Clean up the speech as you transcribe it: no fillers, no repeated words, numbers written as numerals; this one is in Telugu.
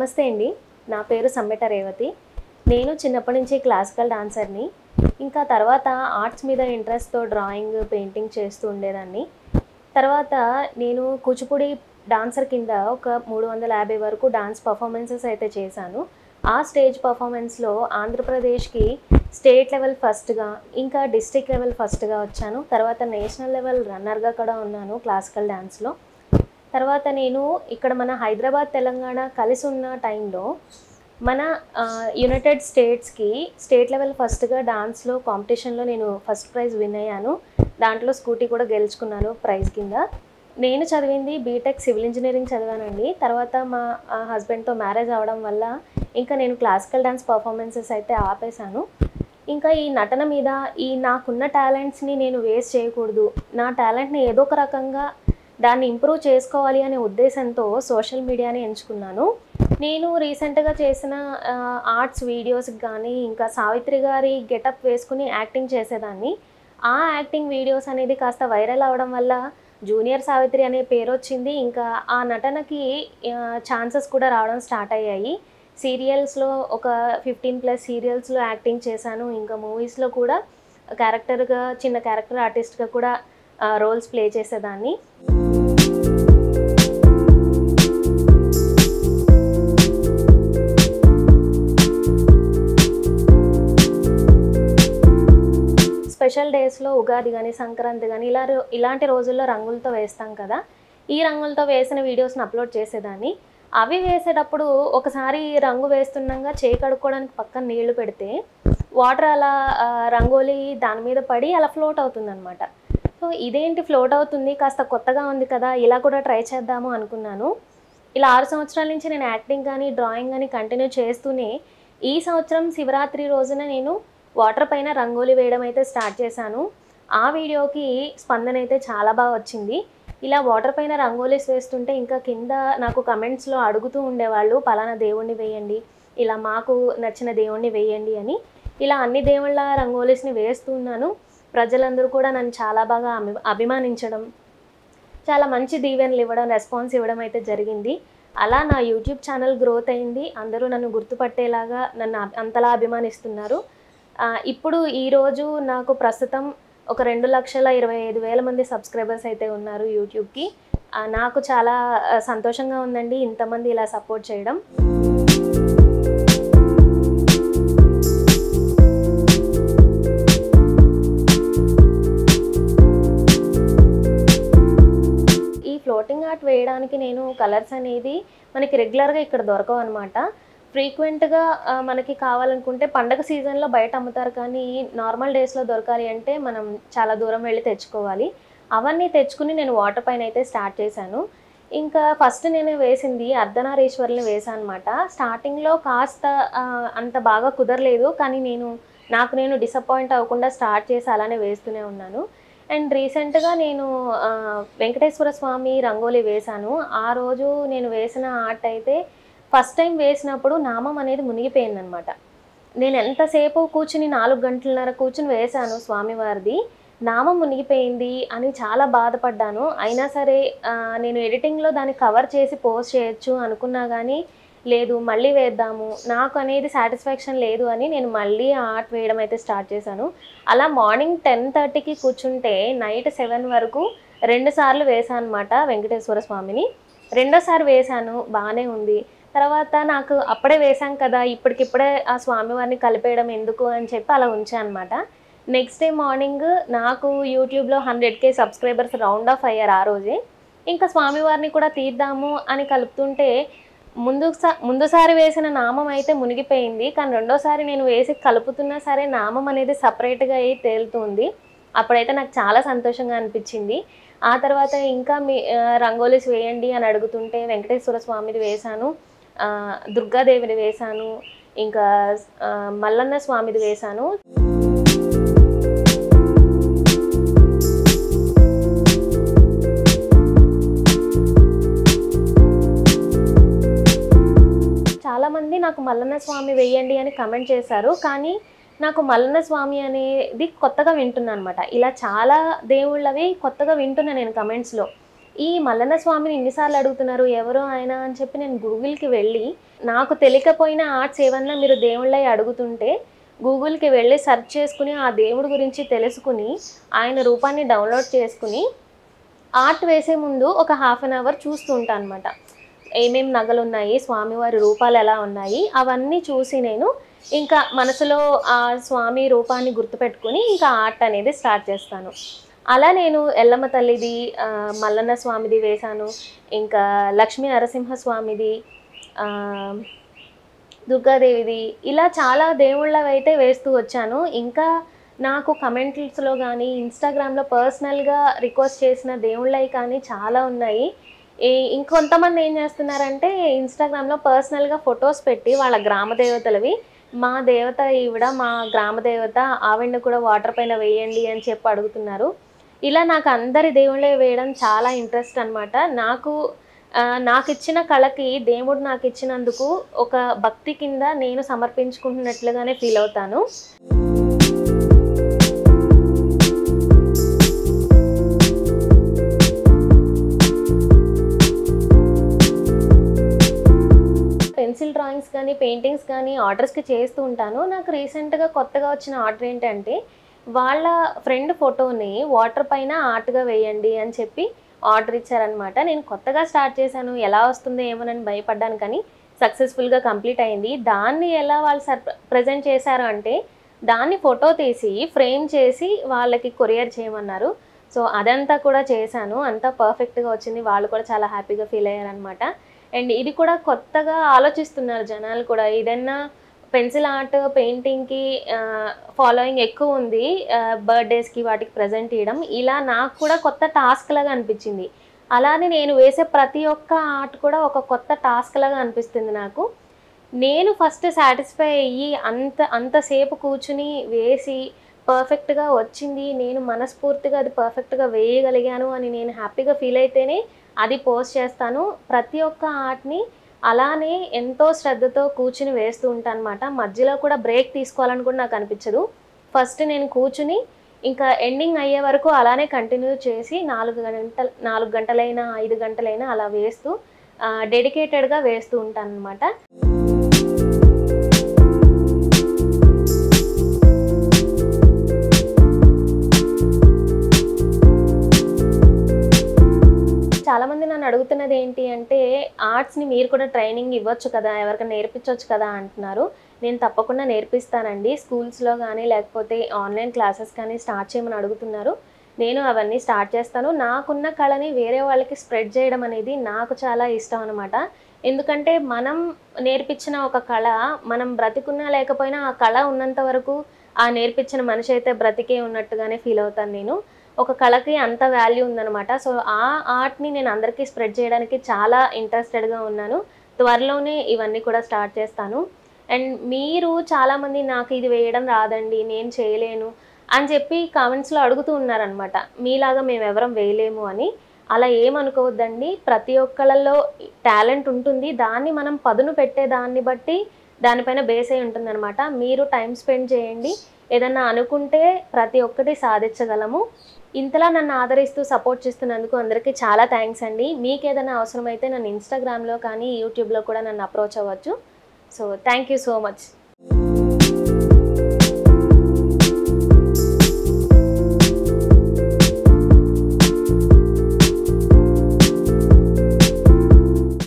నమస్తే అండి. నా పేరు సమ్మెట రేవతి. నేను చిన్నప్పటి నుంచి క్లాసికల్ డాన్సర్‌ని. ఇంకా తర్వాత ఆర్ట్స్ మీద ఇంట్రెస్ట్‌తో డ్రాయింగ్, పెయింటింగ్ చేస్తూ ఉండేదాన్ని. తర్వాత నేను కూచిపూడి డాన్సర్ కింద ఒక 350 వరకు డాన్స్ పర్ఫార్మెన్సెస్ అయితే చేశాను. ఆ స్టేజ్ పర్ఫార్మెన్స్‌లో ఆంధ్రప్రదేశ్‌కి స్టేట్ లెవెల్ ఫస్ట్‌గా, ఇంకా డిస్ట్రిక్ట్ లెవెల్ ఫస్ట్‌గా వచ్చాను. తర్వాత నేషనల్ లెవెల్ రన్నర్‌గా కూడా ఉన్నాను క్లాసికల్ డాన్స్‌లో. తర్వాత నేను ఇక్కడ మన హైదరాబాద్, తెలంగాణ కలిసి ఉన్న టైంలో మన యునైటెడ్ స్టేట్స్‌కి స్టేట్ లెవెల్ ఫస్ట్‌గా డాన్స్‌లో కాంపిటీషన్‌లో నేను ఫస్ట్ ప్రైజ్ విన్ అయ్యాను. దాంట్లో స్కూటీ కూడా గెలుచుకున్నాను ప్రైజ్ కింద. నేను చదివింది బీటెక్ సివిల్ ఇంజినీరింగ్ చదివానండి. తర్వాత మా హస్బెండ్‌తో మ్యారేజ్ అవ్వడం వల్ల ఇంకా నేను క్లాసికల్ డాన్స్ పర్ఫార్మెన్సెస్ అయితే ఆపేశాను. ఇంకా ఈ నటన మీద నాకున్న టాలెంట్స్‌ని నేను వేస్ట్ చేయకూడదు. నా టాలెంట్‌ని ఏదో ఒక రకంగా దాన్ని ఇంప్రూవ్ చేసుకోవాలి అనే ఉద్దేశంతో సోషల్ మీడియాని ఎంచుకున్నాను. నేను రీసెంట్‌గా చేసిన ఆర్ట్స్ వీడియోస్‌కి గానీ, ఇంకా సావిత్రి గారి గెటప్ వేసుకొని యాక్టింగ్ చేసేదాన్ని. ఆ యాక్టింగ్ వీడియోస్ అనేది కాస్త వైరల్ అవ్వడం వల్ల జూనియర్ సావిత్రి అనే పేరొచ్చింది. ఇంకా ఆ నటనకి ఛాన్సెస్ కూడా రావడం స్టార్ట్ అయ్యాయి. సీరియల్స్‌లో ఒక 15+ సీరియల్స్‌లో యాక్టింగ్ చేశాను. ఇంకా మూవీస్‌లో కూడా చిన్న క్యారెక్టర్ ఆర్టిస్ట్‌గా కూడా రోల్స్ ప్లే చేసేదాన్ని. స్పెషల్ డేస్‌లో ఉగాది గానీ, సంక్రాంతి గానీ ఇలాంటి రోజుల్లో రంగులతో వేస్తాం కదా! ఈ రంగులతో వేసిన వీడియోస్‌ని అప్‌లోడ్ చేసేదాన్ని. అవి వేసేటప్పుడు ఒకసారి రంగు వేస్తుండగా చేయి కడుక్కోవడానికి పక్కన నీళ్లు పెడితే వాటర్ అలా రంగోలీ దాని మీద పడి అలా ఫ్లోట్ అవుతుందనమాట. సో, ఇదేంటి ఫ్లోట్ అవుతుంది, కాస్త కొత్తగా ఉంది కదా! ఇలా కూడా ట్రై చేద్దాము అనుకున్నాను. ఇలా 6 సంవత్సరాల నుంచి నేను యాక్టింగ్ గానీ, డ్రాయింగ్ గానీ కంటిన్యూ చేస్తూనే ఈ సంవత్సరం శివరాత్రి రోజున నేను వాటర్ పైన రంగోలి వేయడం అయితే స్టార్ట్ చేశాను. ఆ వీడియోకి స్పందన అయితే చాలా బాగా వచ్చింది. ఇలా వాటర్ పైన రంగోలీస్ వేస్తుంటే ఇంకా కింద నాకు కమెంట్స్‌లో అడుగుతూ ఉండేవాళ్ళు, పలానా దేవుడిని వేయండి, ఇలా మాకు నచ్చిన దేవుడిని వేయండి అని. ఇలా అన్ని దేవుళ్ళ రంగోలీస్‌ని వేస్తూ ఉన్నాను. ప్రజలందరూ కూడా నన్ను చాలా బాగా అభిమానించడం, చాలా మంచి దీవెనలు ఇవ్వడం, రెస్పాన్స్ ఇవ్వడం అయితే జరిగింది. అలా నా యూట్యూబ్ ఛానల్ గ్రోత్ అయింది. అందరూ నన్ను గుర్తుపట్టేలాగా నన్ను అంతలా అభిమానిస్తున్నారు. ఇప్పుడు ఈరోజు నాకు ప్రస్తుతం ఒక 2,25,000 మంది సబ్స్క్రైబర్స్ అయితే ఉన్నారు యూట్యూబ్‌కి. నాకు చాలా సంతోషంగా ఉందండి ఇంతమంది ఇలా సపోర్ట్ చేయడం. ఈ ఫ్లోటింగ్ ఆర్ట్ వేయడానికి నేను కలర్స్ అనేది మనకి రెగ్యులర్‌గా ఇక్కడ దొరకవనమాట. ఫ్రీక్వెంట్‌గా మనకి కావాలనుకుంటే పండగ సీజన్‌లో బయట అమ్ముతారు, కానీ నార్మల్ డేస్‌లో దొరకాలి అంటే మనం చాలా దూరం వెళ్లి తెచ్చుకోవాలి. అవన్నీ తెచ్చుకుని నేను వాటర్ పైన అయితే స్టార్ట్ చేశాను. ఇంకా ఫస్ట్ నేను వేసింది అర్ధనారీశ్వరులని వేశాననమాట. స్టార్టింగ్‌లో కాస్త అంత బాగా కుదరలేదు, కానీ నాకు నేను డిసప్పాయింట్ అవ్వకుండా స్టార్ట్ చేసి అలానే వేస్తూనే ఉన్నాను. అండ్ రీసెంట్‌గా నేను వెంకటేశ్వర స్వామి రంగోలి వేశాను. ఆ రోజు నేను వేసిన ఆర్ట్ అయితే ఫస్ట్ టైం వేసినప్పుడు నామం అనేది మునిగిపోయిందనమాట. నేను ఎంతసేపు కూర్చుని 4 గంటలన్నర కూర్చుని వేశాను స్వామివారిది. నామం మునిగిపోయింది అని చాలా బాధపడ్డాను. అయినా సరే నేను ఎడిటింగ్‌లో దాన్ని కవర్ చేసి పోస్ట్ చేయొచ్చు అనుకున్నా గానీ, లేదు మళ్ళీ వేద్దాము, నాకు అనేది సాటిస్ఫాక్షన్ లేదు అని నేను మళ్ళీ ఆర్ట్ వేయడం అయితే స్టార్ట్ చేశాను. అలా మార్నింగ్ 10:30కి కూర్చుంటే నైట్ 7 వరకు 2 సార్లు వేశాననమాట వెంకటేశ్వర స్వామిని. రెండోసారి వేశాను, బానే ఉంది. తర్వాత నాకు అప్పుడే వేశాం కదా, ఇప్పటికిప్పుడే ఆ స్వామివారిని కలిపేయడం ఎందుకు అని చెప్పి అలా ఉంచా అనమాట. నెక్స్ట్ డే మార్నింగ్ నాకు యూట్యూబ్‌లో 100K సబ్స్క్రైబర్స్ రౌండ్ ఆఫ్ అయ్యారు ఆ రోజే. ఇంకా స్వామివారిని కూడా తీద్దాము అని కలుపుతుంటే ముందుసారి వేసిన నామం అయితే మునిగిపోయింది. కానీ రెండోసారి నేను వేసి కలుపుతున్నా సరే నామం అనేది సెపరేట్‌గా అయ్యి తేలుతుంది. అప్పుడైతే నాకు చాలా సంతోషంగా అనిపించింది. ఆ తర్వాత ఇంకా రంగోలీస్ వేయండి అని అడుగుతుంటే వెంకటేశ్వర స్వామిది వేశాను, దుర్గాదేవిది వేశాను, ఇంకా మల్లన్న స్వామిది వేశాను. చాలామంది నాకు మల్లన్న స్వామి వేయండి అని కమెంట్ చేశారు. కానీ నాకు మల్లన్న స్వామి అనేది కొత్తగా వింటున్నా అనమాట. ఇలా చాలా దేవుళ్ళవి కొత్తగా వింటున్నా నేను కమెంట్స్‌లో. ఈ మల్లన్న స్వామిని ఇన్నిసార్లు అడుగుతున్నారు, ఎవరు ఆయన అని చెప్పి నేను గూగుల్‌కి వెళ్ళి, నాకు తెలియకపోయిన ఆర్ట్స్ ఏమన్నా మీరు దేవుళ్ళయి అడుగుతుంటే, గూగుల్‌కి వెళ్ళి సెర్చ్ చేసుకొని, ఆ దేవుడి గురించి తెలుసుకొని, ఆయన రూపాన్ని డౌన్‌లోడ్ చేసుకొని, ఆర్ట్ వేసే ముందు ఒక హాఫ్ అన్ అవర్ చూస్తూ ఉంటా అనమాట. ఏమేం నగలున్నాయి, స్వామివారి రూపాలు ఎలా ఉన్నాయి, అవన్నీ చూసి నేను ఇంకా మనసులో ఆ స్వామి రూపాన్ని గుర్తుపెట్టుకొని ఇంకా ఆర్ట్ అనేది స్టార్ట్ చేస్తాను. అలా నేను ఎల్లమ్మ తల్లిది, మల్లన్న స్వామిది వేశాను. ఇంకా లక్ష్మీ నరసింహస్వామిది, ఆహ్, దుర్గాదేవిది, ఇలా చాలా దేవుళ్ళవైతే వేస్తూ వచ్చాను. ఇంకా నాకు కమెంట్స్‌లో గానీ, ఇన్‌స్టాగ్రామ్‌లో పర్సనల్‌గా రిక్వెస్ట్ చేసిన దేవుళ్ళయి కానీ చాలా ఉన్నాయి. ఇంకొంతమంది ఏం చేస్తున్నారంటే ఇన్‌స్టాగ్రామ్‌లో పర్సనల్‌గా ఫోటోస్ పెట్టి వాళ్ళ గ్రామ దేవతలవి, మా దేవత ఈవిడ, మా గ్రామ దేవత, ఆవిడని కూడా వాటర్ పైన వేయండి అని చెప్పి అడుగుతున్నారు. ఇలా నాకు అందరి దేవుళ్ళవి వేయడం చాలా ఇంట్రెస్ట్ అనమాట. నాకిచ్చిన కళకి దేవుడు నాకిచ్చినందుకు ఒక భక్తి కింద నేను సమర్పించుకుంటున్నట్లుగానే ఫీల్ అవుతాను. పెన్సిల్ డ్రాయింగ్స్ కానీ, పెయింటింగ్స్ కానీ ఆర్డర్స్‌కి చేస్తూ ఉంటాను. నాకు రీసెంట్‌గా కొత్తగా వచ్చిన ఆర్డర్ ఏంటంటే, వాళ్ళ ఫ్రెండ్ ఫోటోని వాటర్ పైన ఆర్ట్‌గా వేయండి అని చెప్పి ఆర్డర్ ఇచ్చారనమాట. నేను కొత్తగా స్టార్ట్ చేశాను. ఎలా వస్తుందో ఏమోనని భయపడ్డాను కానీ, సక్సెస్‌ఫుల్‌గా కంప్లీట్ అయింది. దాన్ని ఎలా వాళ్ళు ప్రెజెంట్ చేశారు అంటే, దాన్ని ఫోటో తీసి ఫ్రేమ్ చేసి వాళ్ళకి కొరియర్ చేయమన్నారు. సో, అదంతా కూడా చేశాను. అంతా పర్ఫెక్ట్‌గా వచ్చింది. వాళ్ళు కూడా చాలా హ్యాపీగా ఫీల్ అయ్యారనమాట. అండ్ ఇది కూడా కొత్తగా ఆలోచిస్తున్నారు జనాలు కూడా. ఏదన్నా పెన్సిల్ ఆర్ట్, పెయింటింగ్‌కి ఫాలోయింగ్ ఎక్కువుంది. బర్త్‌డేస్‌కి వాటికి ప్రెజెంట్ ఇయడం. ఇలా నాకు కూడా కొత్త టాస్క్ లాగా అనిపిచ్చింది. అలానే నేను వేసే ప్రతి ఒక్క ఆర్ట్ కూడా ఒక కొత్త టాస్క్ లాగా అనిపిస్తుంది నాకు. నేను ఫస్ట్ సాటిస్ఫై అయ్యి అంతసేపు కూర్చుని వేసి పర్ఫెక్ట్‌గా వచ్చింది. నేను మనస్ఫూర్తిగా అది పర్ఫెక్ట్‌గా వేయగలిగాను అని నేను హ్యాపీగా ఫీల్ అయితేనే అది పోస్ట్ చేస్తాను. ప్రతి ఒక్క ఆర్ట్‌ని అలానే ఎంతో శ్రద్ధతో కూర్చుని వేస్తూ ఉంటానన్నమాట. మధ్యలో కూడా బ్రేక్ తీసుకోవాలని కూడా నాకు అనిపించదు. ఫస్ట్ నేను కూర్చుని ఇంకా ఎండింగ్ అయ్యే వరకు అలానే కంటిన్యూ చేసి 4 గంటలైనా, 5 గంటలైనా అలా వేస్తూ డెడికేటెడ్‌గా వేస్తూ ఉంటానన్నమాట. చాలామంది నన్ను అడుగుతున్నది ఏంటి అంటే, ఆర్ట్స్‌ని మీరు కూడా ట్రైనింగ్ ఇవ్వచ్చు కదా! ఎవరికైనా నేర్పించొచ్చు కదా! అంటున్నారు. నేను తప్పకుండా నేర్పిస్తానండి. స్కూల్స్‌లో గానీ, లేకపోతే ఆన్‌లైన్ క్లాసెస్ కానీ స్టార్ట్ చేయమని అడుగుతున్నారు. నేను అవన్నీ స్టార్ట్ చేస్తాను. నాకున్న కళని వేరే వాళ్ళకి స్ప్రెడ్ చేయడం అనేది నాకు చాలా ఇష్టం అనమాట. ఎందుకంటే, మనం నేర్పించిన ఒక కళ, మనం బ్రతికున్నా లేకపోయినా ఆ కళ ఉన్నంత వరకు ఆ నేర్పించిన మనిషి అయితే బ్రతికే ఉన్నట్టుగానే ఫీల్ అవుతాను నేను. ఒక కళకి అంత వాల్యూ ఉందనమాట. సో, ఆ ఆర్ట్‌ని నేను అందరికీ స్ప్రెడ్ చేయడానికి చాలా ఇంట్రెస్టెడ్‌గా ఉన్నాను. త్వరలోనే ఇవన్నీ కూడా స్టార్ట్ చేస్తాను. అండ్ మీరు చాలామంది నాకు ఇది వేయడం రాదండి, నేను చేయలేను అని చెప్పి కామెంట్స్‌లో అడుగుతూ ఉన్నారనమాట. మీలాగా మేమెవరం వేయలేము అని. అలా ఏమనుకోవద్దండి. ప్రతి ఒక్కళ్ళలో టాలెంట్ ఉంటుంది. దాన్ని మనం పదును పెట్టే దాన్ని బట్టి దానిపైన బేస్ అయి ఉంటుందనమాట. మీరు టైమ్ స్పెండ్ చేయండి. ఏదన్నా అనుకుంటే ప్రతి ఒక్కటి సాధించగలము. ఇంతలా నన్ను ఆదరిస్తూ సపోర్ట్ చేస్తున్నందుకు అందరికీ చాలా థ్యాంక్స్ అండి. మీకేదైనా అవసరమైతే నన్ను ఇన్‌స్టాగ్రామ్‌లో కానీ, యూట్యూబ్‌లో కూడా నన్ను అప్రోచ్ అవ్వచ్చు. So, thank you so much.